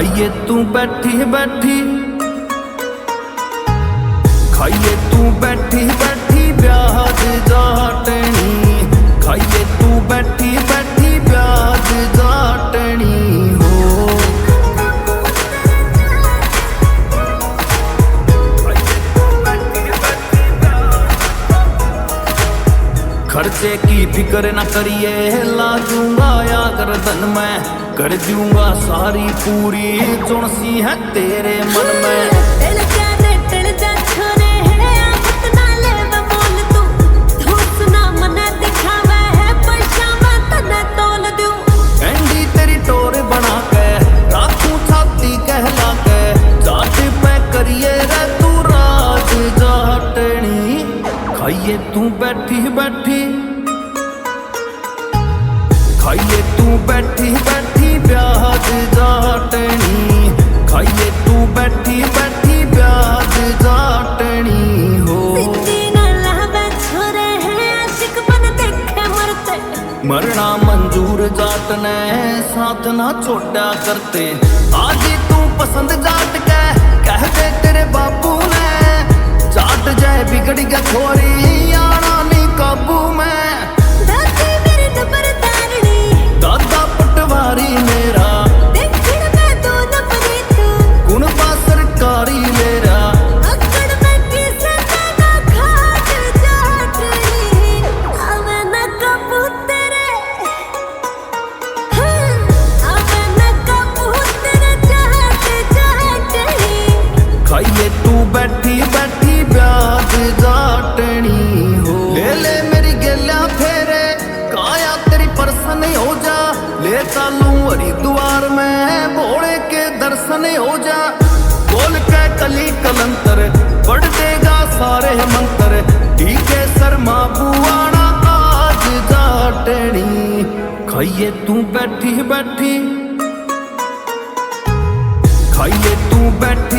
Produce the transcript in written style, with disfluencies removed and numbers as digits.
खाइए तू बैठी बैठी, खाइए तू बैठी बैठी ब्याज जाटनी, खाइए तू बैठी बैठी ब्याज जाटनी हो। खर्चे की फिक्र न करिए, ला दूंगा या गर्दन में, कर दूंगा सारी पूरी जोन सी है तेरे मन में। एंडी तेरी टोर बना के राखूं छाती कहला के, जाट पे करिए रे तू राज जाटनी, खाइए तू बैठी बैठी, खाइए तू बैठी बैठी ब्याज जाटनी, खाइए तू बैठी बैठी ब्याज जाटनी हो। मरना मंजूर जाट ने साथ ना छोड़ा करते, आज तू पसंद जाट के कह दे तेरे बापू ने, जाट जाए बिगड़ गया थोड़ी आना नहीं काबू में। दादा पटवारी मेरा गुण पा सरकारी मेरा, खाइए तू बैठी बैठी ब्याज जाटनी हो। ले ले मेरी गेल्या फेरे काया तेरी परसन हो जा, ले चालू हरिद्वार में भोले के दर्शन हो जा, बोल के कली कलंतर पढ़ देगा सारे मंत्र, ठीक है शर्मा बुआना आज जाटनी, खाइए तू बैठी बैठी, खाइए तू बैठी